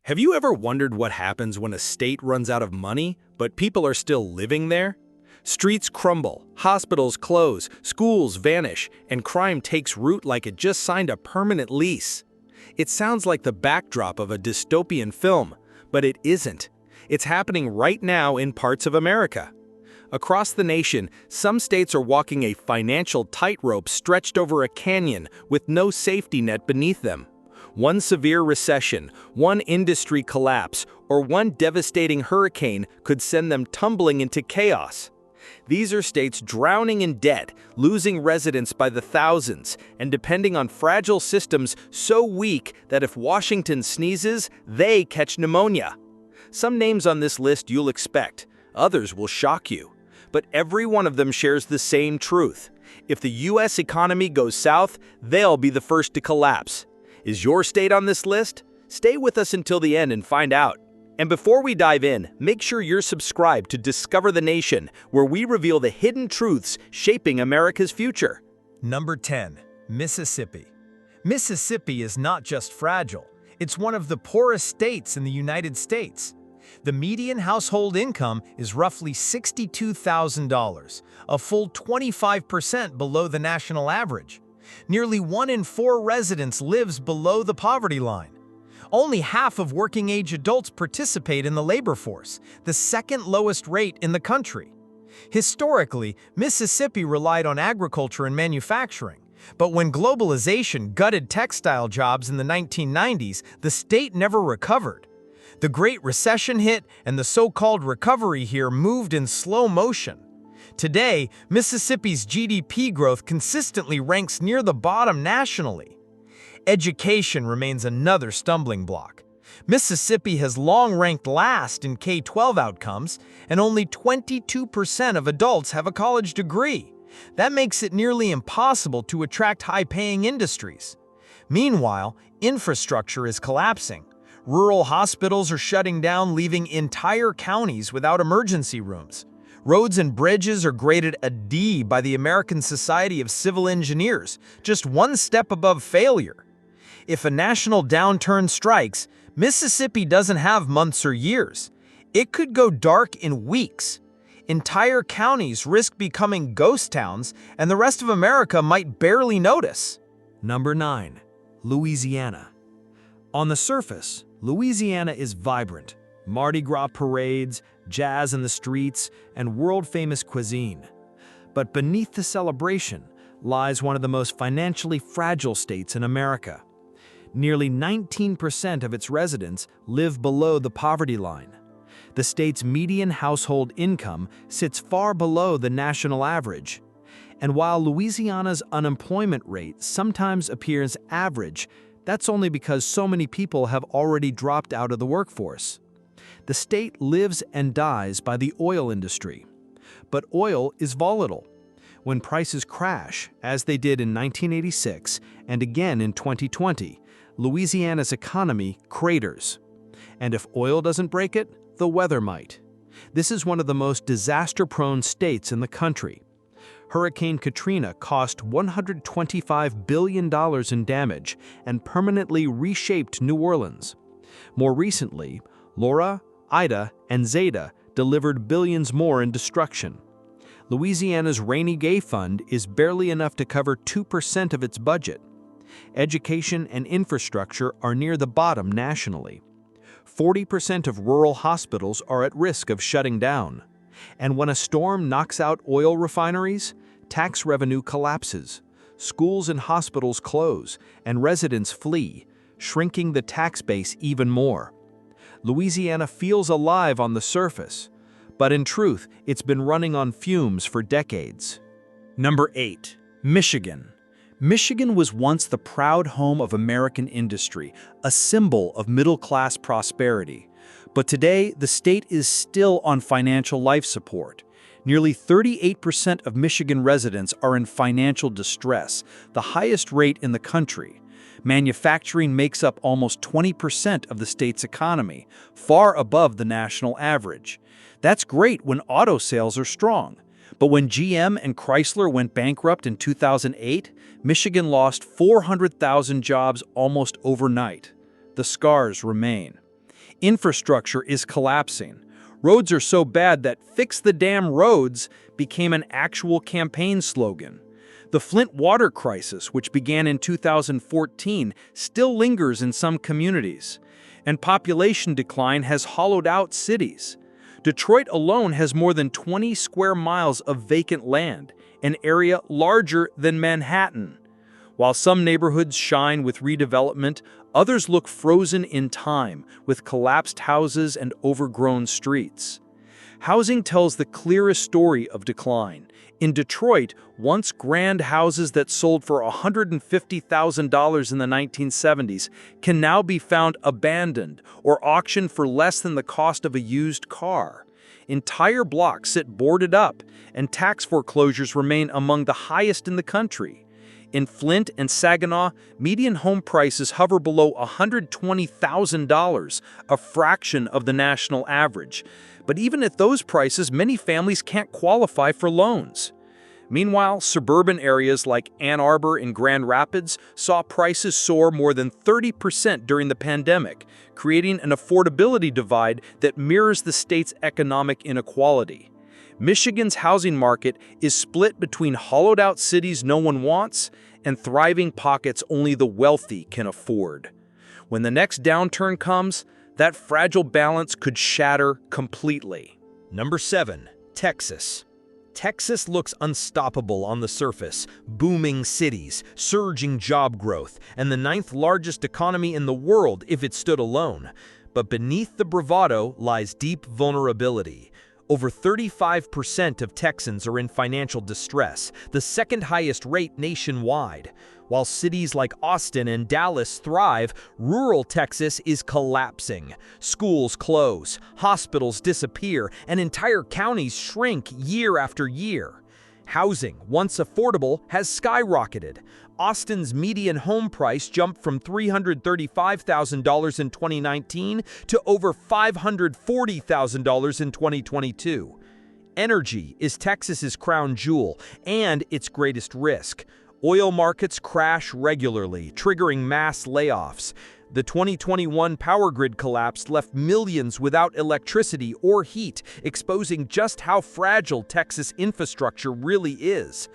Have you ever wondered what happens when a state runs out of money, but people are still living there? Streets crumble, hospitals close, schools vanish, and crime takes root like it just signed a permanent lease. It sounds like the backdrop of a dystopian film, but it isn't. It's happening right now in parts of America. Across the nation, some states are walking a financial tightrope stretched over a canyon with no safety net beneath them. One severe recession, one industry collapse, or one devastating hurricane could send them tumbling into chaos. These are states drowning in debt, losing residents by the thousands, and depending on fragile systems so weak that if Washington sneezes, they catch pneumonia. Some names on this list you'll expect, others will shock you. But every one of them shares the same truth. If the U.S. economy goes south, they'll be the first to collapse. Is your state on this list? Stay with us until the end and find out. And before we dive in, make sure you're subscribed to Discover the Nation, where we reveal the hidden truths shaping America's future. Number 10. Mississippi. Mississippi is not just fragile, it's one of the poorest states in the United States. The median household income is roughly $62,000, a full 25% below the national average. Nearly 1 in 4 residents lives below the poverty line. Only half of working-age adults participate in the labor force, the second lowest rate in the country. Historically, Mississippi relied on agriculture and manufacturing, but when globalization gutted textile jobs in the 1990s, the state never recovered. The Great Recession hit, and the so-called recovery here moved in slow motion. Today, Mississippi's GDP growth consistently ranks near the bottom nationally. Education remains another stumbling block. Mississippi has long ranked last in K-12 outcomes, and only 22% of adults have a college degree. That makes it nearly impossible to attract high-paying industries. Meanwhile, infrastructure is collapsing. Rural hospitals are shutting down, leaving entire counties without emergency rooms. Roads and bridges are graded a D by the American Society of Civil Engineers, just one step above failure. If a national downturn strikes, Mississippi doesn't have months or years. It could go dark in weeks. Entire counties risk becoming ghost towns, and the rest of America might barely notice. Number 9. Louisiana. On the surface, Louisiana is vibrant. Mardi Gras parades, jazz in the streets, and world-famous cuisine. But beneath the celebration lies one of the most financially fragile states in America. Nearly 19% of its residents live below the poverty line. The state's median household income sits far below the national average. And while Louisiana's unemployment rate sometimes appears average, that's only because so many people have already dropped out of the workforce. The state lives and dies by the oil industry. But oil is volatile. When prices crash, as they did in 1986 and again in 2020, Louisiana's economy craters. And if oil doesn't break it, the weather might. This is one of the most disaster-prone states in the country. Hurricane Katrina cost $125 billion in damage and permanently reshaped New Orleans. More recently, Laura, Ida, and Zeta delivered billions more in destruction. Louisiana's rainy day fund is barely enough to cover 2% of its budget. Education and infrastructure are near the bottom nationally. 40% of rural hospitals are at risk of shutting down. And when a storm knocks out oil refineries, tax revenue collapses. Schools and hospitals close, and residents flee, shrinking the tax base even more. Louisiana feels alive on the surface, but in truth, it's been running on fumes for decades. Number 8. Michigan. Michigan was once the proud home of American industry, a symbol of middle-class prosperity. But today, the state is still on financial life support. Nearly 38% of Michigan residents are in financial distress, the highest rate in the country. Manufacturing makes up almost 20% of the state's economy, far above the national average. That's great when auto sales are strong. But when GM and Chrysler went bankrupt in 2008, Michigan lost 400,000 jobs almost overnight. The scars remain. Infrastructure is collapsing. Roads are so bad that "fix the damn roads" became an actual campaign slogan. The Flint water crisis, which began in 2014, still lingers in some communities. And population decline has hollowed out cities. Detroit alone has more than 20 square miles of vacant land, an area larger than Manhattan. While some neighborhoods shine with redevelopment, others look frozen in time, with collapsed houses and overgrown streets. Housing tells the clearest story of decline. In Detroit, once grand houses that sold for $150,000 in the 1970s can now be found abandoned or auctioned for less than the cost of a used car. Entire blocks sit boarded up, and tax foreclosures remain among the highest in the country. In Flint and Saginaw, median home prices hover below $120,000, a fraction of the national average. But even at those prices, many families can't qualify for loans. Meanwhile, suburban areas like Ann Arbor and Grand Rapids saw prices soar more than 30% during the pandemic, creating an affordability divide that mirrors the state's economic inequality. Michigan's housing market is split between hollowed-out cities no one wants and thriving pockets only the wealthy can afford. When the next downturn comes, that fragile balance could shatter completely. Number 7. Texas. Texas looks unstoppable on the surface. Booming cities, surging job growth, and the 9th largest economy in the world if it stood alone. But beneath the bravado lies deep vulnerability. Over 35% of Texans are in financial distress, the second highest rate nationwide. While cities like Austin and Dallas thrive, rural Texas is collapsing. Schools close, hospitals disappear, and entire counties shrink year after year. Housing, once affordable, has skyrocketed. Austin's median home price jumped from $335,000 in 2019 to over $540,000 in 2022. Energy is Texas's crown jewel and its greatest risk. Oil markets crash regularly, triggering mass layoffs. The 2021 power grid collapse left millions without electricity or heat, exposing just how fragile Texas infrastructure really is.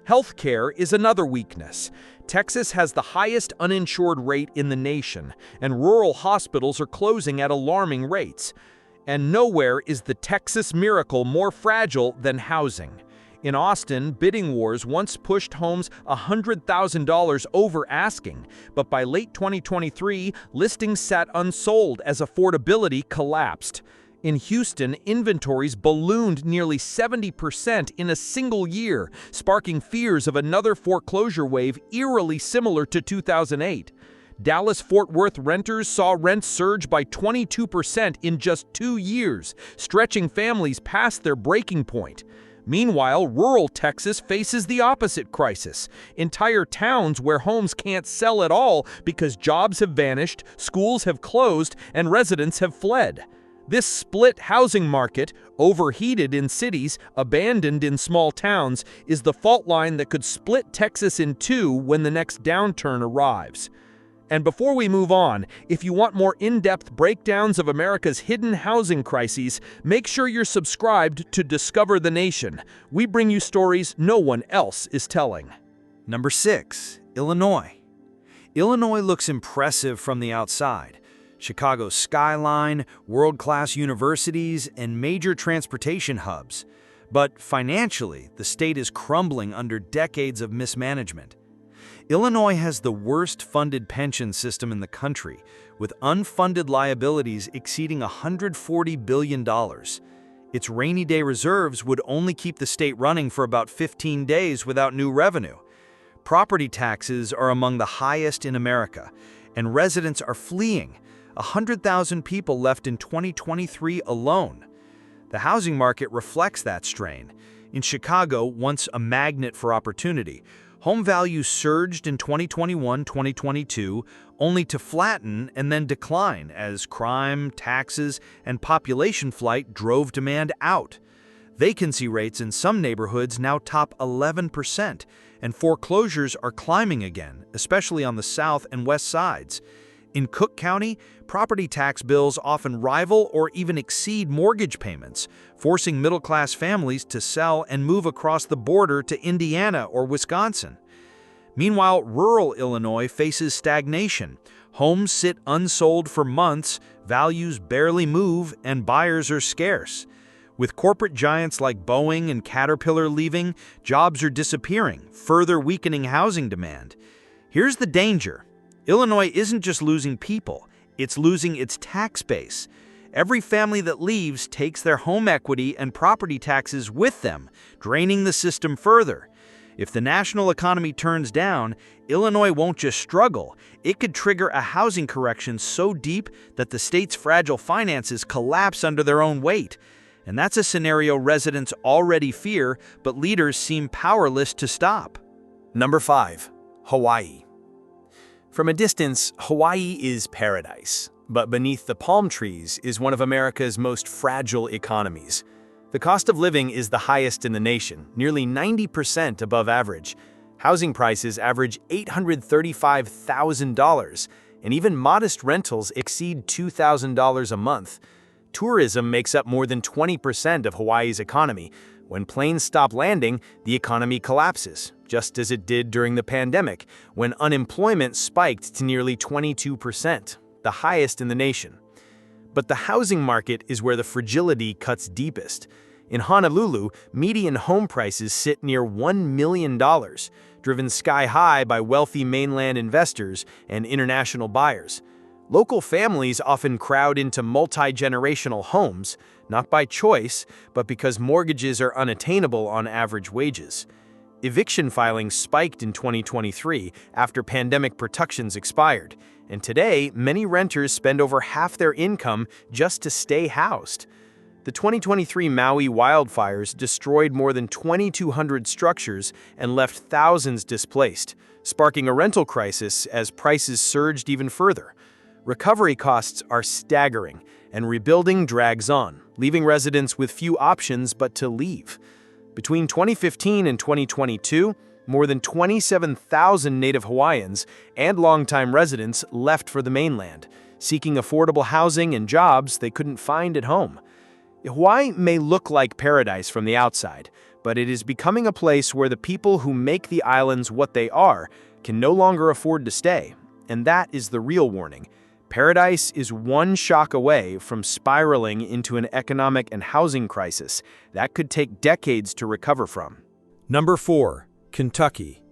Healthcare is another weakness. Texas has the highest uninsured rate in the nation, and rural hospitals are closing at alarming rates. And nowhere is the Texas miracle more fragile than housing. In Austin, bidding wars once pushed homes $100,000 over asking, but by late 2023, listings sat unsold as affordability collapsed. In Houston, inventories ballooned nearly 70% in a single year, sparking fears of another foreclosure wave eerily similar to 2008. Dallas-Fort Worth renters saw rents surge by 22% in just 2 years, stretching families past their breaking point. Meanwhile, rural Texas faces the opposite crisis. Entire towns where homes can't sell at all because jobs have vanished, schools have closed, and residents have fled. This split housing market, overheated in cities, abandoned in small towns, is the fault line that could split Texas in two when the next downturn arrives. And before we move on, if you want more in-depth breakdowns of America's hidden housing crises, make sure you're subscribed to Discover the Nation. We bring you stories no one else is telling. Number 6. Illinois. Illinois looks impressive from the outside. Chicago's skyline, world-class universities, and major transportation hubs. But financially, the state is crumbling under decades of mismanagement. Illinois has the worst-funded pension system in the country, with unfunded liabilities exceeding $140 billion. Its rainy day reserves would only keep the state running for about 15 days without new revenue. Property taxes are among the highest in America, and residents are fleeing. 100,000 people left in 2023 alone. The housing market reflects that strain. In Chicago, once a magnet for opportunity, home values surged in 2021-2022, only to flatten and then decline as crime, taxes, and population flight drove demand out. Vacancy rates in some neighborhoods now top 11%, and foreclosures are climbing again, especially on the south and west sides. In Cook County, property tax bills often rival or even exceed mortgage payments, forcing middle-class families to sell and move across the border to Indiana or Wisconsin. Meanwhile, rural Illinois faces stagnation. Homes sit unsold for months, values barely move, and buyers are scarce. With corporate giants like Boeing and Caterpillar leaving, jobs are disappearing, further weakening housing demand. Here's the danger. Illinois isn't just losing people, it's losing its tax base. Every family that leaves takes their home equity and property taxes with them, draining the system further. If the national economy turns down, Illinois won't just struggle, it could trigger a housing correction so deep that the state's fragile finances collapse under their own weight. And that's a scenario residents already fear, but leaders seem powerless to stop. Number 5. Hawaii. From a distance, Hawaii is paradise, but beneath the palm trees is one of America's most fragile economies. The cost of living is the highest in the nation, nearly 90% above average. Housing prices average $835,000, and even modest rentals exceed $2,000 a month. Tourism makes up more than 20% of Hawaii's economy. When planes stop landing, the economy collapses, just as it did during the pandemic, when unemployment spiked to nearly 22%, the highest in the nation. But the housing market is where the fragility cuts deepest. In Honolulu, median home prices sit near $1 million, driven sky high by wealthy mainland investors and international buyers. Local families often crowd into multi-generational homes, not by choice, but because mortgages are unattainable on average wages. Eviction filings spiked in 2023 after pandemic protections expired, and today many renters spend over half their income just to stay housed. The 2023 Maui wildfires destroyed more than 2,200 structures and left thousands displaced, sparking a rental crisis as prices surged even further. Recovery costs are staggering, and rebuilding drags on, leaving residents with few options but to leave. Between 2015 and 2022, more than 27,000 native Hawaiians and longtime residents left for the mainland, seeking affordable housing and jobs they couldn't find at home. Hawaii may look like paradise from the outside, but it is becoming a place where the people who make the islands what they are can no longer afford to stay. And that is the real warning. Paradise is one shock away from spiraling into an economic and housing crisis that could take decades to recover from. Number 4. Kentucky.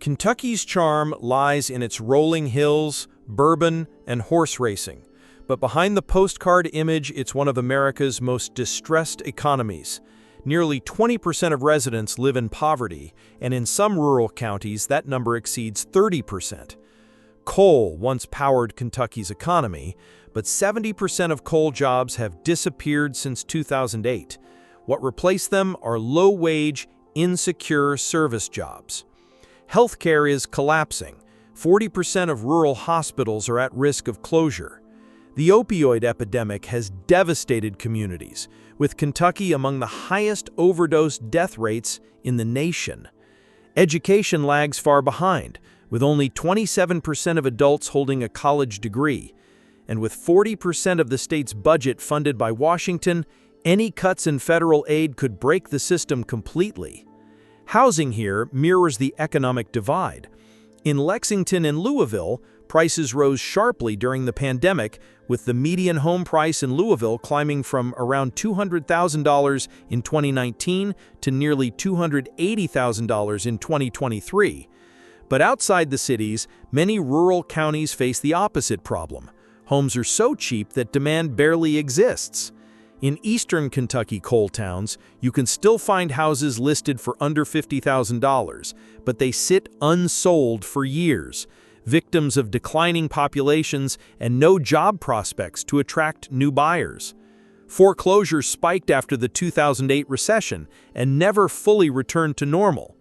Kentucky's charm lies in its rolling hills, bourbon, and horse racing. But behind the postcard image, it's one of America's most distressed economies. Nearly 20% of residents live in poverty, and in some rural counties, that number exceeds 30%. Coal once powered Kentucky's economy, but 70% of coal jobs have disappeared since 2008. What replaced them are low-wage, insecure service jobs. Healthcare is collapsing. 40% of rural hospitals are at risk of closure. The opioid epidemic has devastated communities, with Kentucky among the highest overdose death rates in the nation. Education lags far behind, with only 27% of adults holding a college degree. And with 40% of the state's budget funded by Washington, any cuts in federal aid could break the system completely. Housing here mirrors the economic divide. In Lexington and Louisville, prices rose sharply during the pandemic, with the median home price in Louisville climbing from around $200,000 in 2019 to nearly $280,000 in 2023. But outside the cities, many rural counties face the opposite problem. Homes are so cheap that demand barely exists. In eastern Kentucky coal towns, you can still find houses listed for under $50,000, but they sit unsold for years, victims of declining populations and no job prospects to attract new buyers. Foreclosure spiked after the 2008 recession and never fully returned to normal.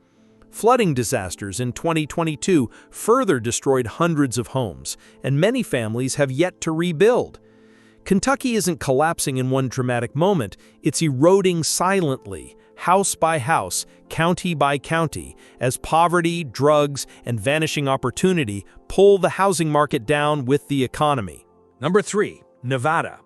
Flooding disasters in 2022 further destroyed hundreds of homes, and many families have yet to rebuild. Kentucky isn't collapsing in one dramatic moment, it's eroding silently, house by house, county by county, as poverty, drugs, and vanishing opportunity pull the housing market down with the economy. Number 3, Nevada.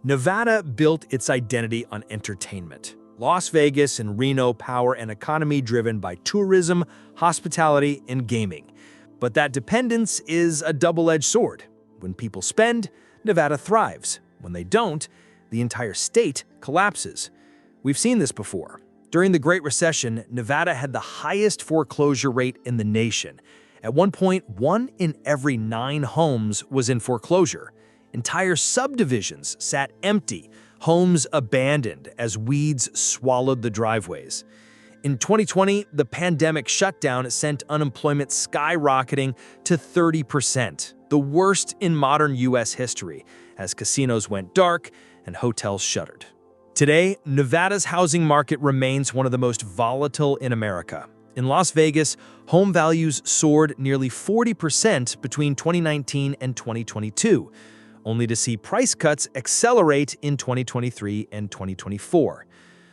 Nevada built its identity on entertainment. Las Vegas and Reno power an economy driven by tourism, hospitality, and gaming. But that dependence is a double-edged sword. When people spend, Nevada thrives. When they don't, the entire state collapses. We've seen this before. During the Great Recession, Nevada had the highest foreclosure rate in the nation. At one point, 1 in every 9 homes was in foreclosure. Entire subdivisions sat empty, homes abandoned as weeds swallowed the driveways. In 2020, the pandemic shutdown sent unemployment skyrocketing to 30%, the worst in modern U.S. history, as casinos went dark and hotels shuttered. Today, Nevada's housing market remains one of the most volatile in America. In Las Vegas, home values soared nearly 40% between 2019 and 2022, only to see price cuts accelerate in 2023 and 2024.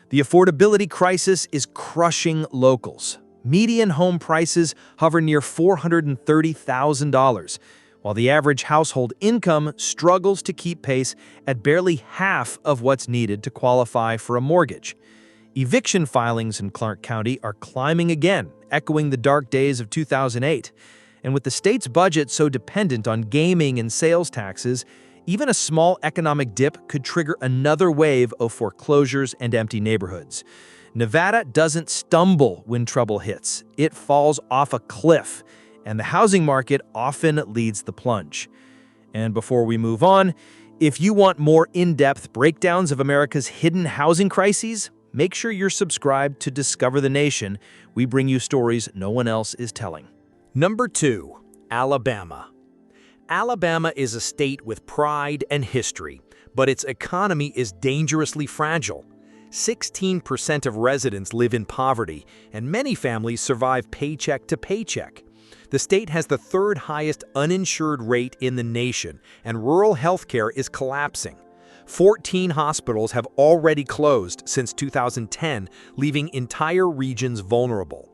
The affordability crisis is crushing locals. Median home prices hover near $430,000, while the average household income struggles to keep pace at barely half of what's needed to qualify for a mortgage. Eviction filings in Clark County are climbing again, echoing the dark days of 2008. And with the state's budget so dependent on gaming and sales taxes, even a small economic dip could trigger another wave of foreclosures and empty neighborhoods. Nevada doesn't stumble when trouble hits. It falls off a cliff, and the housing market often leads the plunge. And before we move on, if you want more in-depth breakdowns of America's hidden housing crises, make sure you're subscribed to Discover the Nation. We bring you stories no one else is telling. Number 2, Alabama. Alabama is a state with pride and history, but its economy is dangerously fragile. 16% of residents live in poverty, and many families survive paycheck to paycheck. The state has the 3rd highest uninsured rate in the nation, and rural healthcare is collapsing. 14 hospitals have already closed since 2010, leaving entire regions vulnerable.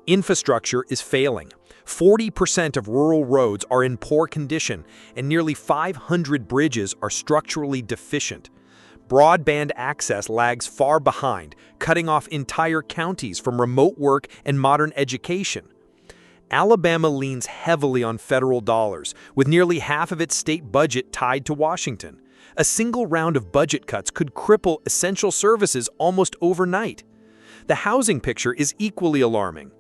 Infrastructure is failing. 40% of rural roads are in poor condition, and nearly 500 bridges are structurally deficient. Broadband access lags far behind, cutting off entire counties from remote work and modern education. Alabama leans heavily on federal dollars, with nearly half of its state budget tied to Washington. A single round of budget cuts could cripple essential services almost overnight. The housing picture is equally alarming.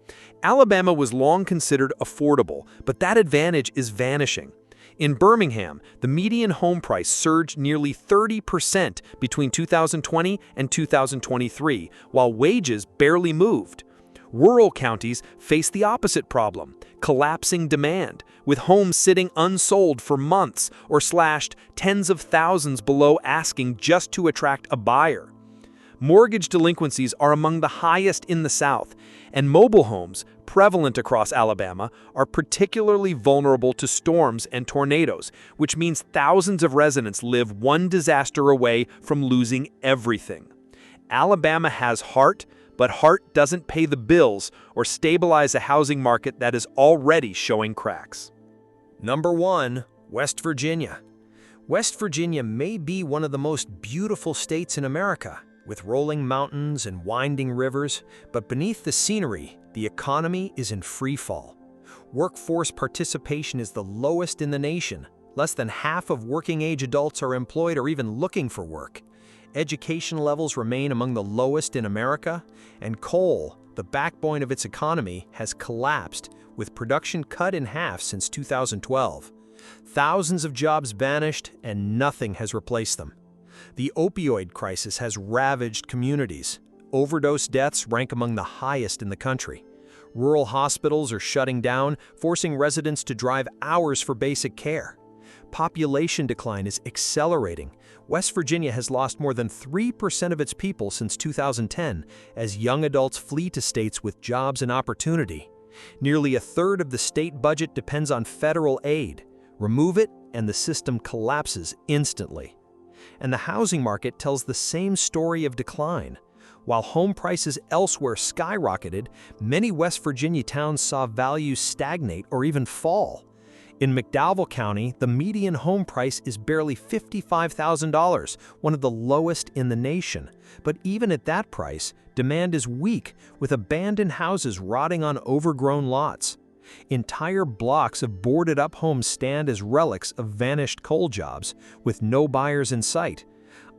Alabama was long considered affordable, but that advantage is vanishing. In Birmingham, the median home price surged nearly 30% between 2020 and 2023, while wages barely moved. Rural counties face the opposite problem, collapsing demand, with homes sitting unsold for months or slashed tens of thousands below asking just to attract a buyer. Mortgage delinquencies are among the highest in the South, and mobile homes, prevalent across Alabama, are particularly vulnerable to storms and tornadoes, which means thousands of residents live one disaster away from losing everything. Alabama has heart, but heart doesn't pay the bills or stabilize a housing market that is already showing cracks. Number 1, West Virginia. West Virginia may be one of the most beautiful states in America, with rolling mountains and winding rivers, but beneath the scenery, the economy is in free fall. Workforce participation is the lowest in the nation. Less than half of working-age adults are employed or even looking for work. Education levels remain among the lowest in America, and coal, the backbone of its economy, has collapsed, with production cut in half since 2012. Thousands of jobs vanished, and nothing has replaced them. The opioid crisis has ravaged communities. Overdose deaths rank among the highest in the country. Rural hospitals are shutting down, forcing residents to drive hours for basic care. Population decline is accelerating. West Virginia has lost more than 3% of its people since 2010 as young adults flee to states with jobs and opportunity. Nearly a third of the state budget depends on federal aid. Remove it, and the system collapses instantly. And the housing market tells the same story of decline. While home prices elsewhere skyrocketed, many West Virginia towns saw values stagnate or even fall. In McDowell County, the median home price is barely $55,000, one of the lowest in the nation. But even at that price, demand is weak, with abandoned houses rotting on overgrown lots. Entire blocks of boarded-up homes stand as relics of vanished coal jobs, with no buyers in sight.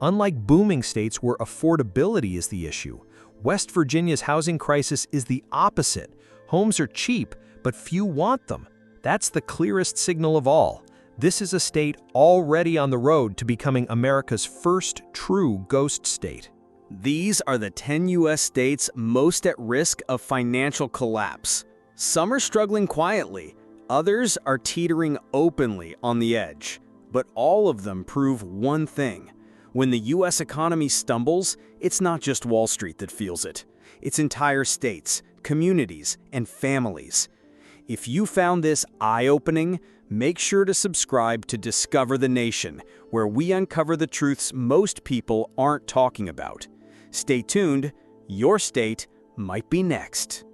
Unlike booming states where affordability is the issue, West Virginia's housing crisis is the opposite. Homes are cheap, but few want them. That's the clearest signal of all. This is a state already on the road to becoming America's first true ghost state. These are the 10 U.S. states most at risk of financial collapse. Some are struggling quietly, others are teetering openly on the edge. But all of them prove one thing. When the U.S. economy stumbles, it's not just Wall Street that feels it. It's entire states, communities, and families. If you found this eye-opening, make sure to subscribe to Discover the Nation, where we uncover the truths most people aren't talking about. Stay tuned, your state might be next.